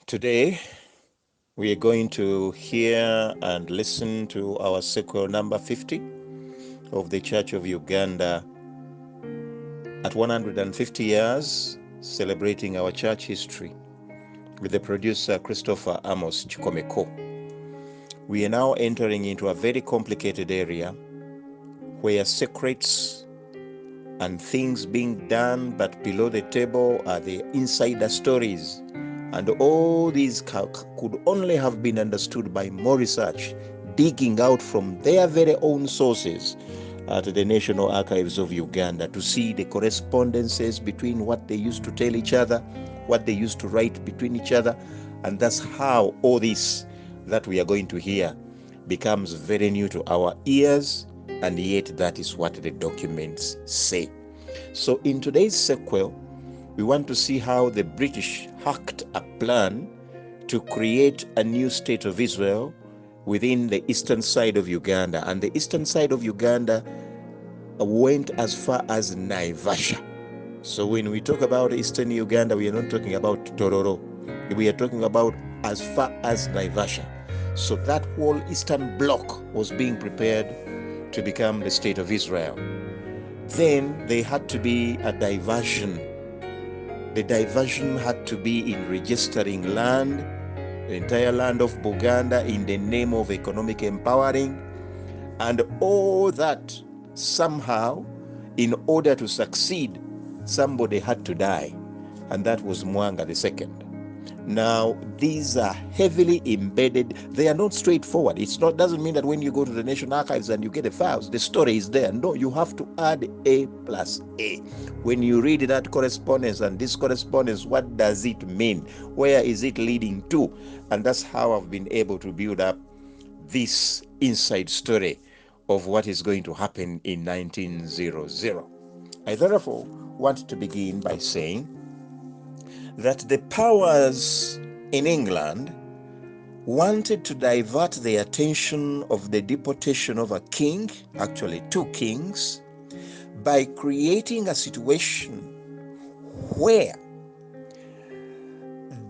Today, we are going to hear and listen to our sequel number 50 of the Church of Uganda at 150 years, celebrating our church history with the producer Christopher Amos Chikomeko. We are now entering into a very complicated area where secrets and things being done, but below the table are the insider stories. And all these could only have been understood by more research, digging out from their very own sources at the National Archives of Uganda to see the correspondences between what they used to tell each other, what they used to write between each other. And that's how all this that we are going to hear becomes very new to our ears, and yet that is what the documents say. So in today's sequel, we want to see how the British hacked a plan to create a new state of Israel within the eastern side of Uganda. And the eastern side of Uganda went as far as Naivasha. So when we talk about eastern Uganda, we are not talking about Tororo. We are talking about as far as Naivasha. So that whole eastern bloc was being prepared to become the state of Israel. Then there had to be a diversion. The diversion had to be in registering land, the entire land of Buganda, in the name of economic empowering, and all that somehow, in order to succeed, somebody had to die, and that was Mwanga II. Now, these are heavily embedded. They are not straightforward. Doesn't mean that when you go to the National Archives and you get the files, the story is there. No, you have to add A plus A. When you read that correspondence and this correspondence, what does it mean? Where is it leading to? And that's how I've been able to build up this inside story of what is going to happen in 1900. I therefore want to begin by saying that the powers in England wanted to divert the attention of the deportation of a king, actually two kings, by creating a situation where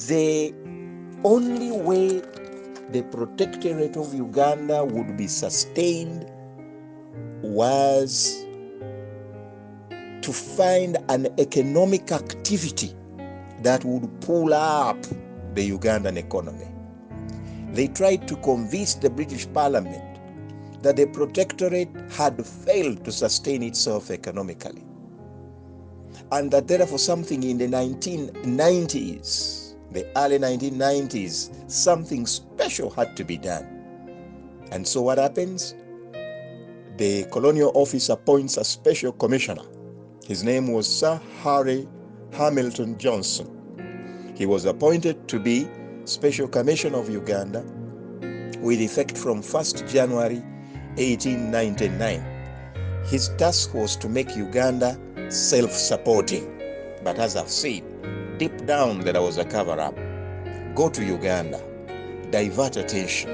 the only way the protectorate of Uganda would be sustained was to find an economic activity that would pull up the Ugandan economy. They tried to convince the British Parliament that the protectorate had failed to sustain itself economically, and that therefore something in the 1990s, the early 1990s, something special had to be done. And so what happens? The Colonial Office appoints a special commissioner. His name was Sir Harry Hamilton Johnson. He was appointed to be Special Commissioner of Uganda with effect from 1st January 1899. His task was to make Uganda self-supporting. But as I've said, deep down there was a cover-up. Go to Uganda, divert attention,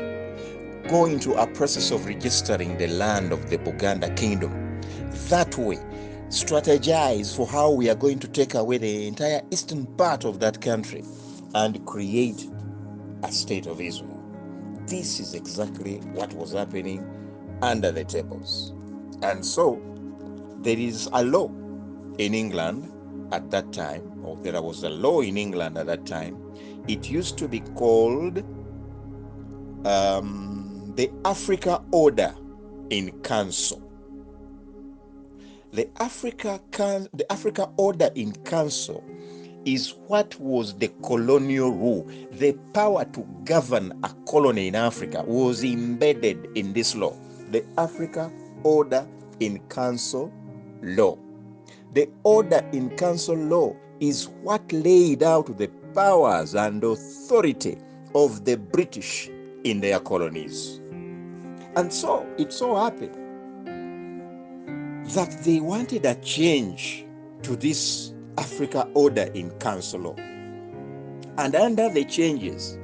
go into a process of registering the land of the Buganda kingdom. That way, strategize for how we are going to take away the entire eastern part of that country and create a state of Israel. This is exactly what was happening under the tables. And so there is a law in England at that time, or there was a law in England at that time. It used to be called the Africa Order in Council. The Africa Order in Council is what was the colonial rule. The power to govern a colony in Africa was embedded in this law, the Africa Order in Council law. The Order in Council law is what laid out the powers and authority of the British in their colonies. And so it so happened that they wanted a change to this Africa Order in Council law. And under the changes,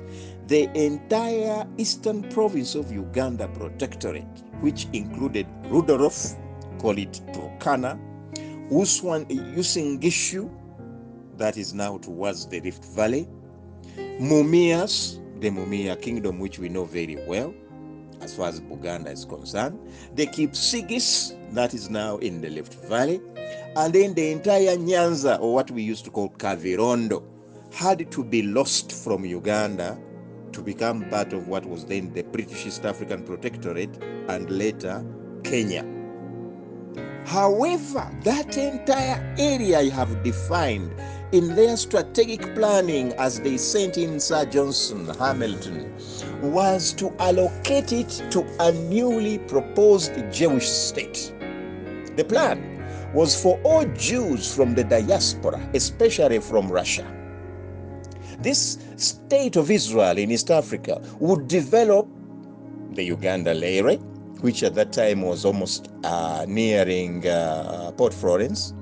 the entire eastern province of Uganda Protectorate, which included Rudolph, call it Turkana, Usingishu, that is now towards the Rift Valley, Mumias, the Mumia kingdom, which we know very well as far as Buganda is concerned, the Kipsigis, that is now in the Rift Valley, and then the entire Nyanza, or what we used to call Kavirondo, had to be lost from Uganda to become part of what was then the British East African Protectorate and later Kenya. However, that entire area I have defined in their strategic planning as they sent in Sir Johnson Hamilton was to allocate it to a newly proposed Jewish state. The plan was for all Jews from the diaspora, especially from Russia. This state of Israel in East Africa would develop the Uganda Leyre, which at that time was almost nearing Port Florence.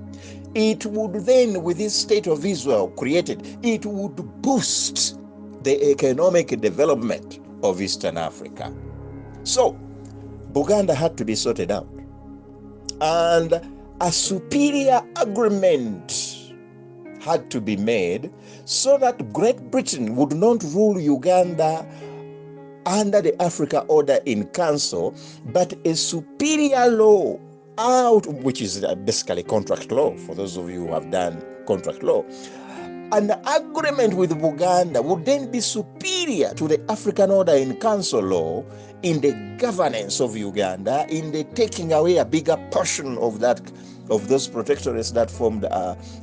It would then, with this state of Israel created, it would boost the economic development of Eastern Africa. So, Buganda had to be sorted out. And a superior agreement had to be made so that Great Britain would not rule Uganda under the Africa Order in Council, but a superior law out, which is basically contract law, for those of you who have done contract law. An agreement with Buganda would then be superior to the African Order in Council law in the governance of Uganda, in the taking away a bigger portion of those protectorates that formed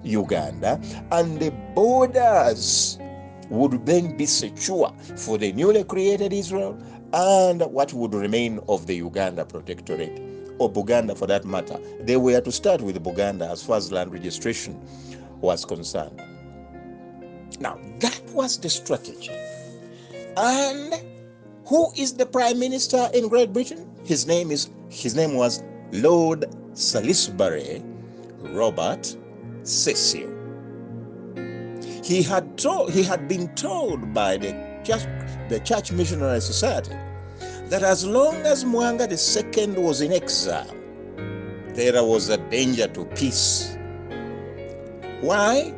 Uganda, and the borders would then be secure for the newly created Israel and what would remain of the Uganda protectorate, or Buganda for that matter. They were to start with Buganda as far as land registration was concerned. Now, that was the strategy. And who is the Prime Minister in Great Britain? His name was Lord Salisbury Robert Cecil. He had been told by the Church Missionary Society that as long as Mwanga II was in exile, there was a danger to peace. Why?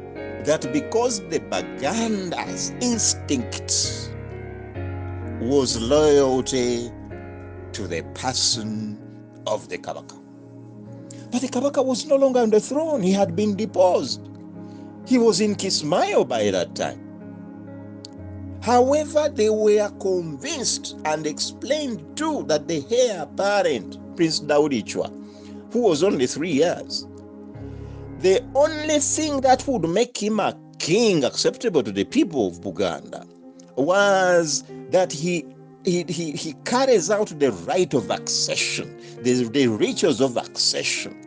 That because the Baganda's instinct was loyalty to the person of the Kabaka. But the Kabaka was no longer on the throne. He had been deposed. He was in Kismayo by that time. However, they were convinced and explained too that the heir apparent, Prince Daudi Chwa, who was only 3 years, the only thing that would make him a king acceptable to the people of Buganda was that he carries out the rite of accession, the rituals of accession.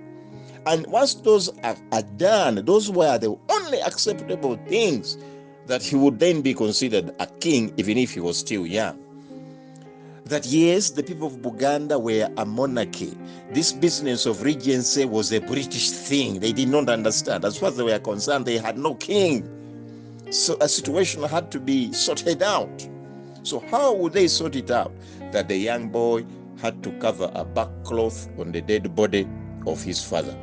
And once those are done, those were the only acceptable things that he would then be considered a king, even if he was still young. That yes, the people of Buganda were a monarchy. This business of regency was a British thing. They did not understand. As far as they were concerned, they had no king. So a situation had to be sorted out. So how would they sort it out? That the young boy had to cover a back cloth on the dead body of his father.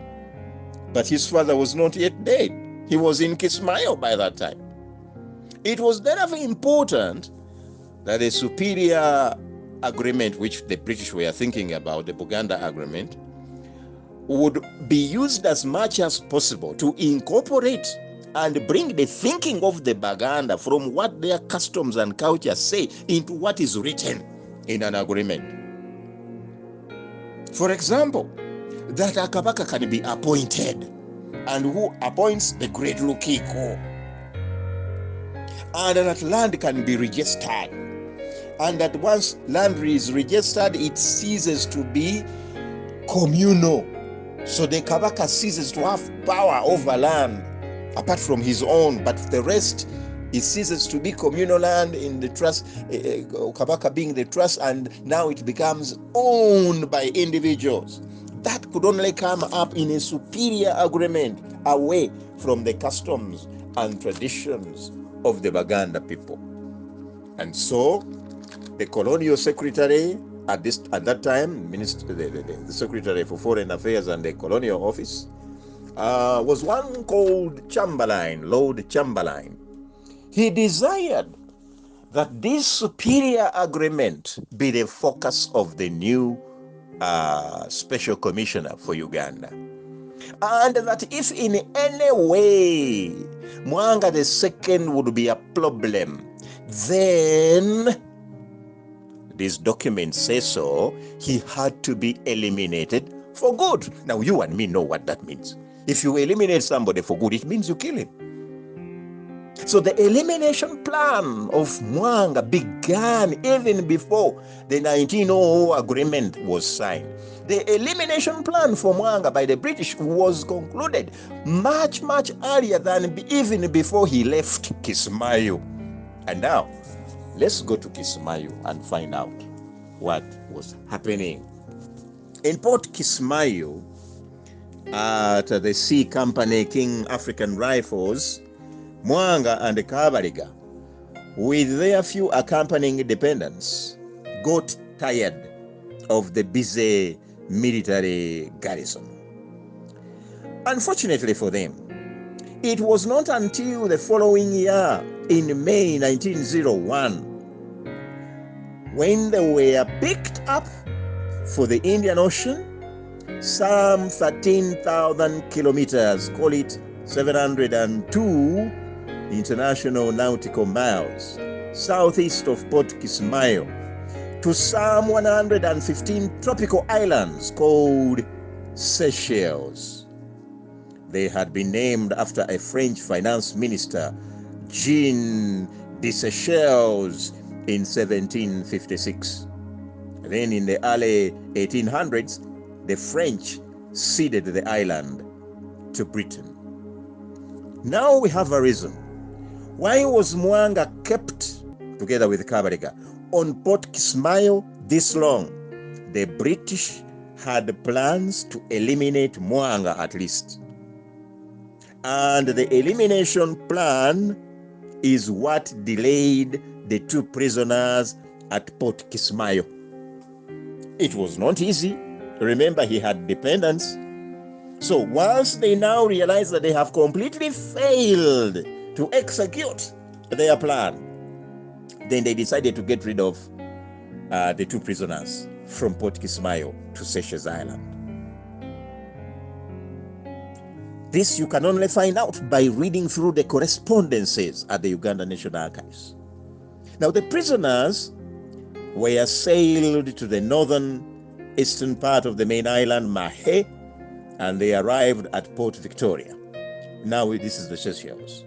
But his father was not yet dead. He was in Kismayo by that time. It was therefore important that a superior agreement, which the British were thinking about, the Buganda agreement, would be used as much as possible to incorporate and bring the thinking of the Baganda from what their customs and culture say into what is written in an agreement. For example, that a Kabaka can be appointed, and who appoints the Great Lukiko, and that land can be registered, and that once land is registered, it ceases to be communal. So the Kabaka ceases to have power over land apart from his own, but the rest, it ceases to be communal land in the trust, Kabaka being the trust, and now it becomes owned by individuals. That could only come up in a superior agreement away from the customs and traditions of the Baganda people. And so the colonial secretary at that time, the Secretary for Foreign Affairs and the Colonial Office, was one called Chamberlain, Lord Chamberlain. He desired that this superior agreement be the focus of the new special commissioner for Uganda. And that if in any way Mwanga II would be a problem, then these documents say so, he had to be eliminated for good. Now you and me know what that means. If you eliminate somebody for good, it means you kill him. So the elimination plan of Mwanga began even before the 1900 agreement was signed. The elimination plan for Mwanga by the British was concluded much earlier than even before he left Kismayu. And now, let's go to Kismayu and find out what was happening. In Port Kismayu, at the Sea Company King African Rifles, Mwanga and Kabaliga, with their few accompanying dependents, got tired of the busy military garrison. Unfortunately for them, it was not until the following year, in May 1901, when they were picked up for the Indian Ocean, some 13,000 kilometers, call it 702 international nautical miles, southeast of Port Kismayo, to some 115 tropical islands called Seychelles. They had been named after a French finance minister, Jean de Seychelles, in 1756. Then in the early 1800s, the French ceded the island to Britain. Now we have a reason. Why was Mwanga kept, together with Kabaliga, on Port Kismayo this long? The British had plans to eliminate Mwanga at least. And the elimination plan is what delayed the two prisoners at Port Kismayo. It was not easy. Remember, he had dependents. So once they now realize that they have completely failed to execute their plan, then they decided to get rid of the two prisoners from Port Kismayo to Seychelles Island. This you can only find out by reading through the correspondences at the Uganda National Archives. Now the prisoners were sailed to the northern eastern part of the main island, Mahé, and they arrived at Port Victoria. Now this is the Seychelles.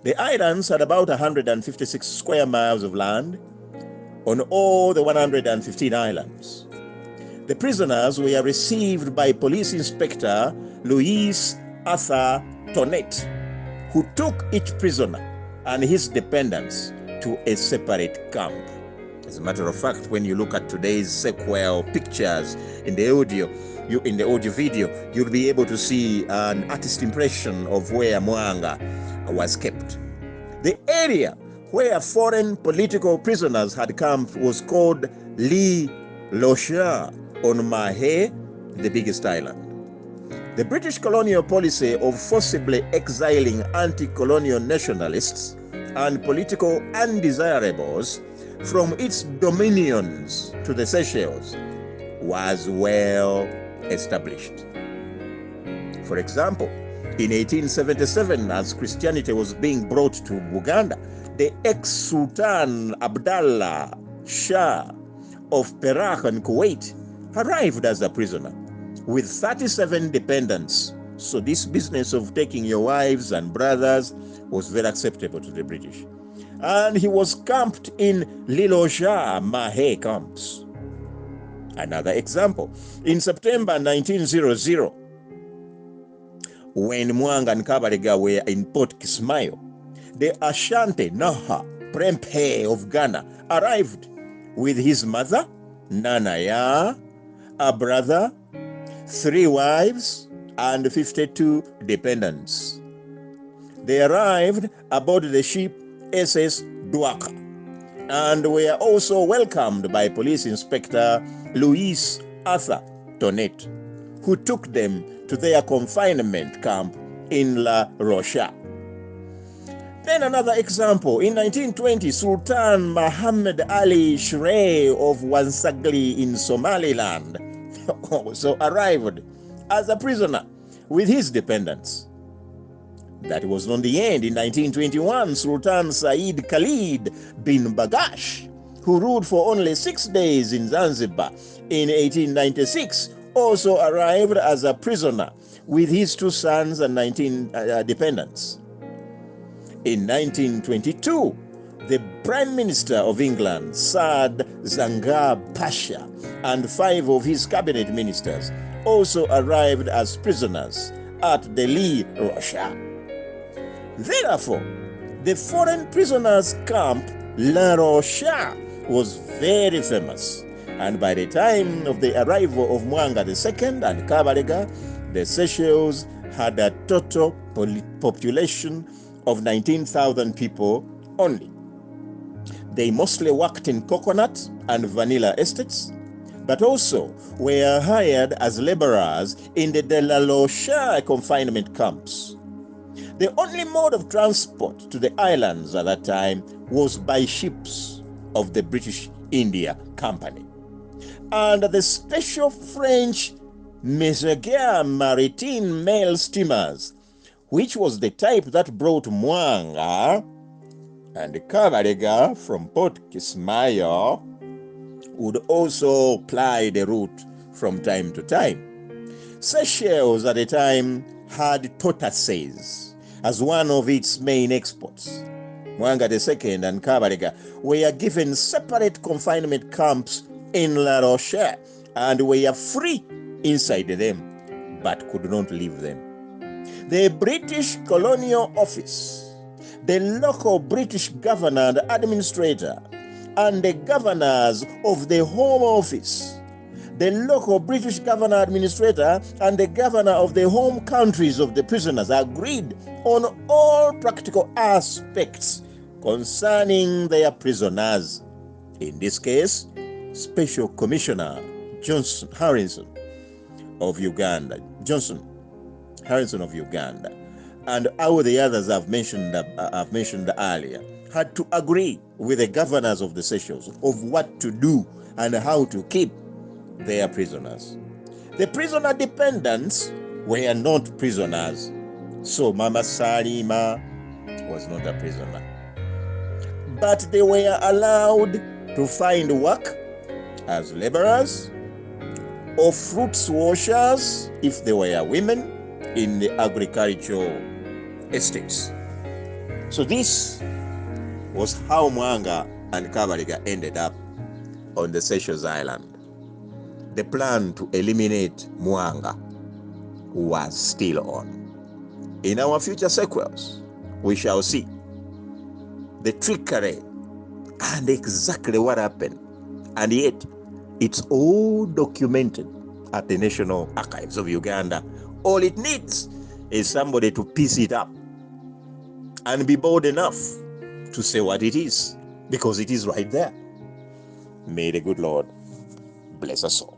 The islands had about 156 square miles of land on all the 115 islands. The prisoners were received by Police Inspector Louis Arthur Tonnet, who took each prisoner and his dependents to a separate camp. As a matter of fact, when you look at today's sequel pictures in the audio video, you'll be able to see an artist impression of where Mwanga was kept. The area where foreign political prisoners had camped was called L'Île Locha on Mahé, the biggest island. The British colonial policy of forcibly exiling anti-colonial nationalists and political undesirables from its dominions to the Seychelles was well established. For example, in 1877, as Christianity was being brought to Buganda, the ex-Sultan Abdallah Shah of Perak and Kuwait arrived as a prisoner with 37 dependents. So this business of taking your wives and brothers was very acceptable to the British. And he was camped in L'Île Locha Mahé camps. Another example, in September 1900, when Mwanga and Kabaliga were in Port Kismayo, the Ashanti Naha Prempeh of Ghana arrived with his mother, Nanaya, a brother, 3 wives, and 52 dependents. They arrived aboard the ship SS Duaka and were also welcomed by Police Inspector Louis Arthur Tonnet, who took them to their confinement camp in La Rocha. Then another example, in 1920, Sultan Muhammad Ali Shire of Wansagli in Somaliland also arrived as a prisoner with his dependents. That was not the end. In 1921, Sultan Said Khalid bin Bagash, who ruled for only 6 days in Zanzibar in 1896, also arrived as a prisoner with his 2 sons and 19 dependents. In 1922, the Prime Minister of England, Saad Zangar Pasha, and 5 of his cabinet ministers also arrived as prisoners at Delhi, Russia. Therefore, the foreign prisoners' camp, La Rocha, was very famous, and by the time of the arrival of Mwanga II and Kabalega, the Seychelles had a total population of 19,000 people only. They mostly worked in coconut and vanilla estates, but also were hired as laborers in the De La Rocha confinement camps. The only mode of transport to the islands at that time was by ships of the British India Company. And the special French Messager Maritime mail steamers, which was the type that brought Mwanga and Kabalega from Port Kismayo, would also ply the route from time to time. Seychelles at the time had tortoises as one of its main exports. Mwanga II and Kabalega were given separate confinement camps in La Roche and were free inside them, but could not leave them. The British Colonial Office, the local British governor and administrator, and the governors of the Home Office, the local British governor administrator, and the governor of the home countries of the prisoners agreed on all practical aspects concerning their prisoners. In this case, Special Commissioner Harrison of Uganda, and all the others I've mentioned earlier, had to agree with the governors of the Seychelles of what to do and how to keep their prisoners. The prisoner dependents were not prisoners, so Mama Salima was not a prisoner. But they were allowed to find work as laborers or fruits washers if they were women in the agricultural estates. So this was how Mwanga and Kabalega ended up on the Seychelles Island. The plan to eliminate Mwanga was still on. In our future sequels, we shall see the trickery and exactly what happened. And yet, it's all documented at the National Archives of Uganda. All it needs is somebody to piece it up and be bold enough to say what it is, because it is right there. May the good Lord bless us all.